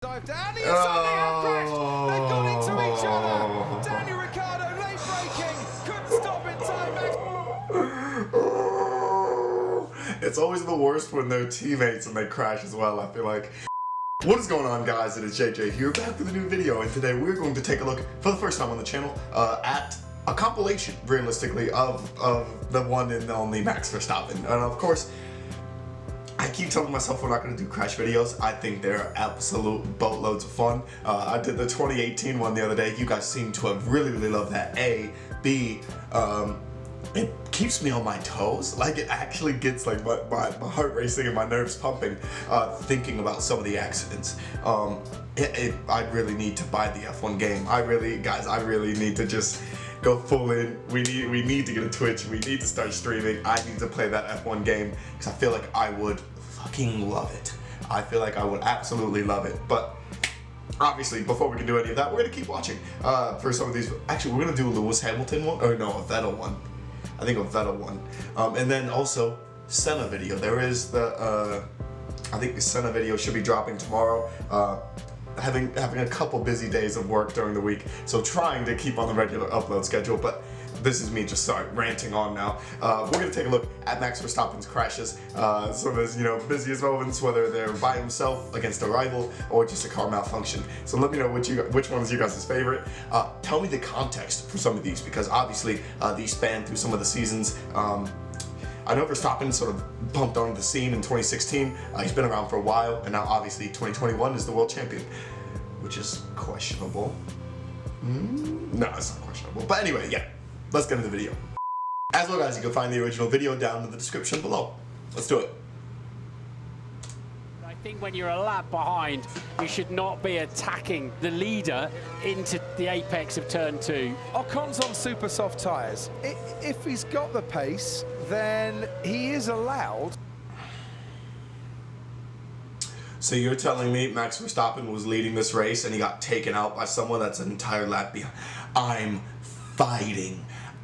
Dive down, the inside, they have crashed. They've gone into each other. Daniel Ricciardo late braking, couldn't stop in time. It's always the worst when they're teammates and they crash as well, I feel like. What is going on, guys? It is JJ here, back with a new video, and today we're going to take a look, for the first time on the channel, at a compilation, realistically, of the one and only Max Verstappen. And of course, I keep telling myself we're not going to do crash videos. I think they're absolute boatloads of fun. I did the 2018 one the other day. You guys seem to have really loved that. A, B, it keeps me on my toes. Like, it actually gets like my heart racing and my nerves pumping, thinking about some of the accidents. I really need to buy the F1 game. I really need to just go full in. We need to get a Twitch. We need to start streaming. I need to play that F1 game because I feel like I would fucking love it. I feel like I would absolutely love it. But obviously, before we can do any of that, we're gonna keep watching for some of these. Actually, we're gonna do a Lewis Hamilton one, or no, a Vettel one. I think a Vettel one, and then also Senna video. There is the I think the Senna video should be dropping tomorrow. Having a couple busy days of work during the week, so trying to keep on the regular upload schedule, but this is me just ranting on now. We're going to take a look at Max Verstappen's crashes, some of his busiest moments, whether they're by himself against a rival or just a car malfunction. So let me know which one is you guys' favorite. Tell me the context for some of these, because obviously these span through some of the seasons. I know Verstappen sort of bumped onto the scene in 2016. He's been around for a while, and now obviously 2021 is the world champion, which is questionable. No, it's not questionable. But anyway, yeah, let's get into the video. As well, guys, you can find the original video down in the description below. Let's do it. I think when you're a lap behind, you should not be attacking the leader into the apex of turn 2. Ocon's on super soft tyres. If he's got the pace, then he is allowed. So you're telling me Max Verstappen was leading this race and he got taken out by someone that's an entire lap behind?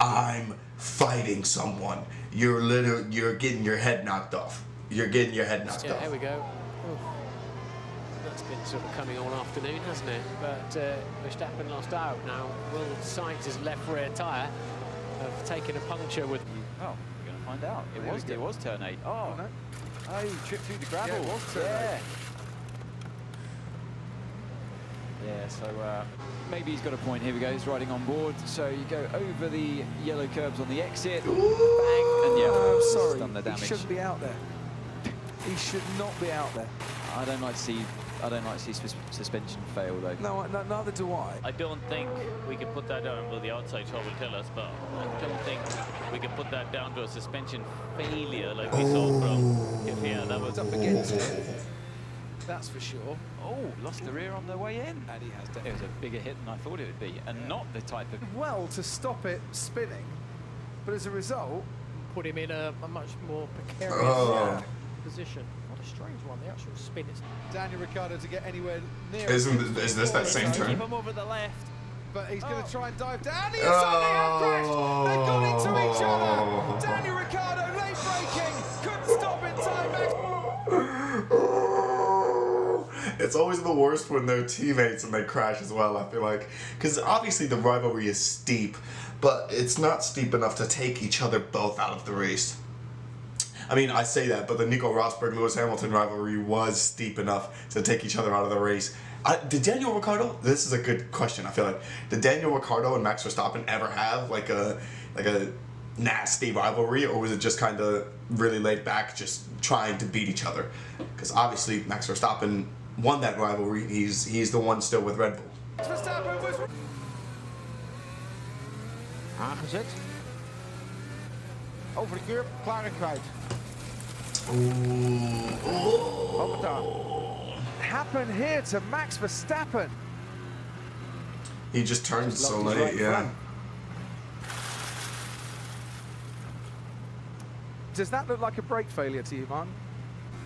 I'm fighting someone. You're getting your head knocked off. You're getting your head knocked off. Here we go. Oof. That's been sort of coming all afternoon, hasn't it? But Verstappen lost out now. Will sight his left rear tyre have taken a puncture with... Oh, we're going to find out. It was turn 8. Oh, no. Oh, he tripped through the gravel. Yeah, it was turn 8. Yeah, so maybe he's got a point. Here we go, he's riding on board. So you go over the yellow curbs on the exit, bang, and yeah, I'm sorry, done the damage. He shouldn't be out there. He should not be out there. I don't like to see suspension fail though. No, neither do I. I don't think we can put that down. Well, the outside shot will tell us, but I don't think we can put that down to a suspension failure like we saw from. Yeah, that was up against it. That's for sure. Oh, lost the rear on the way in. And he has done. It was a bigger hit than I thought it would be, and not the type of... Well, to stop it spinning, but as a result... Put him in a much more precarious position. What a strange one, the actual spin is... Daniel Ricciardo to get anywhere near... Is this that same turn? Keep him over the left. But he's going to try and dive down. The inside, they have crashed. They've gone into each other. Daniel Ricciardo late braking. Couldn't stop in time. It's always the worst when they're teammates and they crash as well, I feel like. Because obviously the rivalry is steep, but it's not steep enough to take each other both out of the race. I mean, I say that, but the Nico Rosberg-Lewis Hamilton rivalry was steep enough to take each other out of the race. Did Daniel Ricciardo, this is a good question, I feel like, did Daniel Ricciardo and Max Verstappen ever have like a nasty rivalry, or was it just kind of really laid back, just trying to beat each other? Because obviously Max Verstappen won that rivalry. He's the one still with Red Bull. Verstappen was... Aangezet. Over de curb, klaar en kwijt. Hoppata. Happened here to Max Verstappen. He just turns so late, yeah. Does that look like a brake failure to you, man?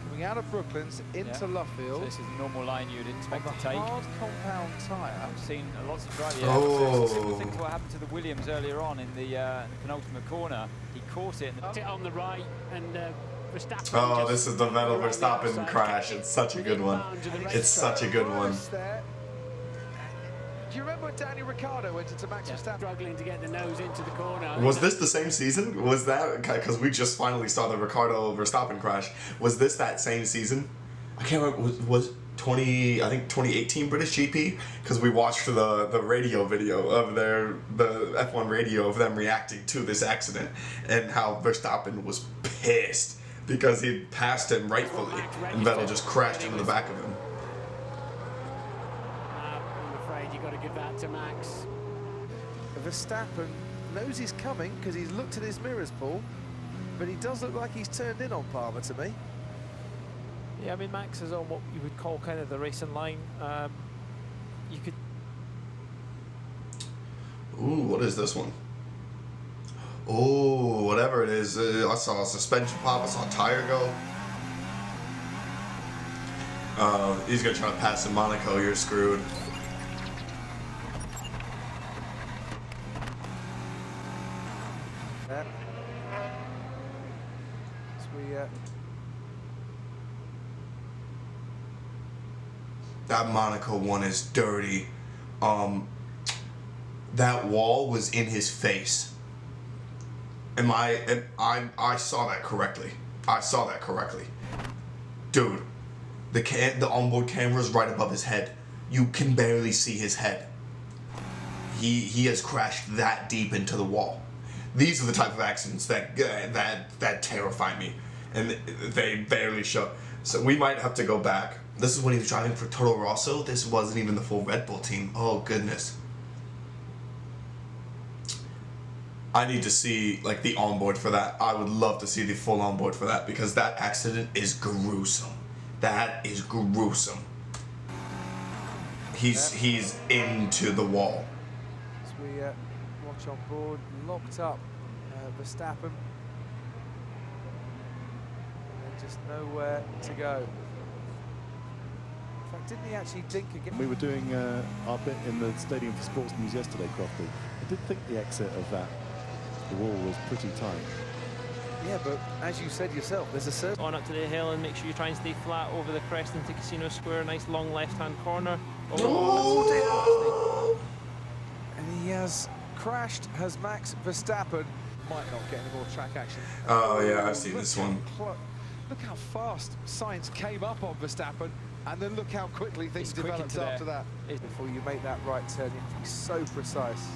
Coming out of Brooklands into Luffield. So this is the normal line you'd expect to take. Hard compound tyre. I've seen lots of drivers. Oh. Similar thing to what happened to the Williams earlier on in the penultimate corner. He caught it. It on the right, and Verstappen Oh, just this is the Vettel around the Verstappen outside, crash. kept it It's such a good one. within bounds of the It's race. such a good one. There. Do you remember when Daniel Ricciardo went into Max Verstappen? Struggling to get the nose into the corner. Was this the same season? Was that because we just finally saw the Ricardo Verstappen crash? Was this that same season? I can't remember. Was 2018 British GP? Because we watched the radio video of the F1 radio of them reacting to this accident and how Verstappen was pissed because he passed him rightfully and Vettel just crashed into the back of him. I'm afraid you've got to give that to Max. Verstappen knows he's coming because he's looked at his mirrors, Paul, but he does look like he's turned in on Palmer to me. Yeah, I mean, Max is on what you would call kind of the racing line. You could... Ooh, what is this one? Oh, whatever it is. I saw a suspension pop. I saw a tire go. He's gonna try to pass in Monaco. You're screwed. That Monaco one is dirty. That wall was in his face. I saw that correctly. I saw that correctly. Dude, the onboard camera is right above his head. You can barely see his head. He has crashed that deep into the wall. These are the type of accidents that terrify me, and they barely show. So we might have to go back. This is when he was driving for Toro Rosso. This wasn't even the full Red Bull team. Oh goodness. I need to see like the onboard for that. I would love to see the full onboard for that because that accident is gruesome. That is gruesome. He's into the wall. As we watch on board, locked up Verstappen. And just nowhere to go. In fact, didn't he actually dink again? We were doing our bit in the Stadium for Sports News yesterday, Crofty. I did think the exit of the wall was pretty tight. Yeah, but as you said yourself, there's a certain... On up to the hill and make sure you try and stay flat over the crest into Casino Square. Nice long left-hand corner. Oh, dear. And he has crashed, has Max Verstappen. Might not get any more track action. Oh yeah, I've seen this one. Look how fast Sainz came up on Verstappen, and then look how quickly things developed after that. Before you make that right turn, you have to be so precise.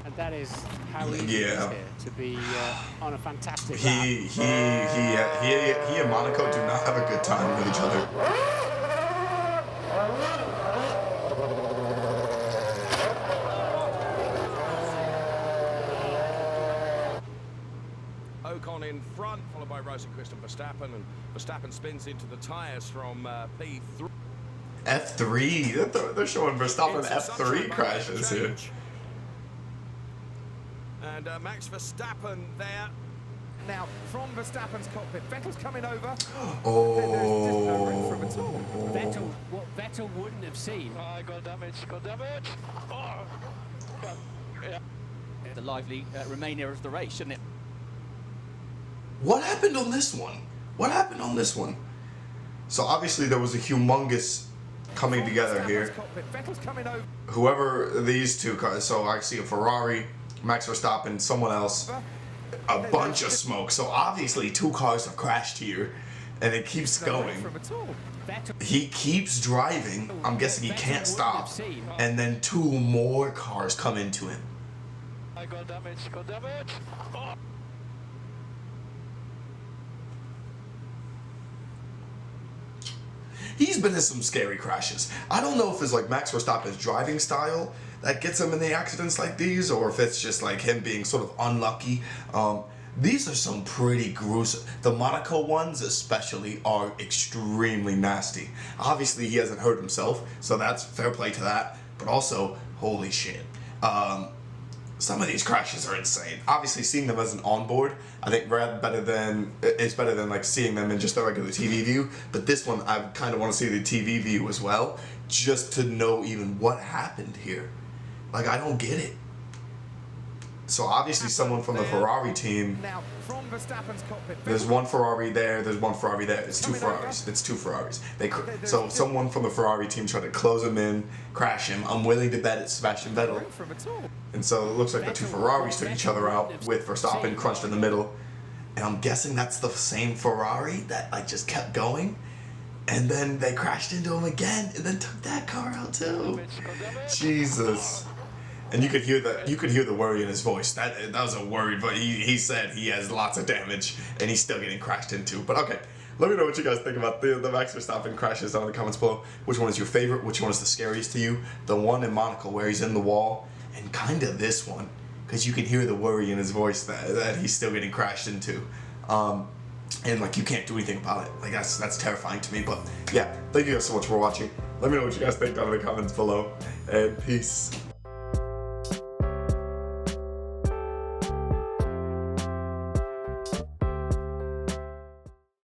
And that is how easy it is here to be on a fantastic lap. He and Monaco do not have a good time with each other. Ocon in front, followed by Rosenqvist and Verstappen, and Verstappen spins into the tyres from P3. F3? They're showing Verstappen F3 crashes here. And Max Verstappen there. Now, from Verstappen's cockpit, Vettel's coming over. Oh. There's no room for him at all. What Vettel wouldn't have seen. I got damage, Oh. Yeah. The lively remainder of the race, shouldn't it? What happened on this one? What happened on this one? So obviously there was a humongous coming together here. Vettel's coming over. Whoever these two cars, so I see a Ferrari, Max Verstappen, someone else, a bunch of smoke. So obviously two cars have crashed here, and it keeps going. He keeps driving. I'm guessing he can't stop, and then two more cars come into him. I got damage, Oh. He's been in some scary crashes. I don't know if it's like Max Verstappen's driving style that gets him in the accidents like these, or if it's just like him being sort of unlucky. These are some pretty gruesome. The Monaco ones especially are extremely nasty. Obviously he hasn't hurt himself, so that's fair play to that, but also, holy shit. Some of these crashes are insane. Obviously seeing them as an onboard, I think it's better than like seeing them in just the regular TV view, but this one I kind of want to see the TV view as well, just to know even what happened here. Like, I don't get it. So obviously someone from the Ferrari team. Now, from Verstappen's cockpit. There's one Ferrari there, there's one Ferrari there. It's two Ferraris. It's two Ferraris. So someone from the Ferrari team tried to close him in, crash him. I'm willing to bet it's Sebastian Vettel. And so it looks like the two Ferraris took each other out with Verstappen crunched in the middle. And I'm guessing that's the same Ferrari that like just kept going. And then they crashed into him again and then took that car out too. Jesus. And you could hear the worry in his voice. That was a worry, but he said he has lots of damage and he's still getting crashed into. But okay, let me know what you guys think about the Max Verstappen crashes down in the comments below. Which one is your favorite? Which one is the scariest to you? The one in Monaco where he's in the wall, and kind of this one, because you can hear the worry in his voice that he's still getting crashed into. And like you can't do anything about it. Like that's terrifying to me. But yeah, thank you guys so much for watching. Let me know what you guys think down in the comments below, and peace.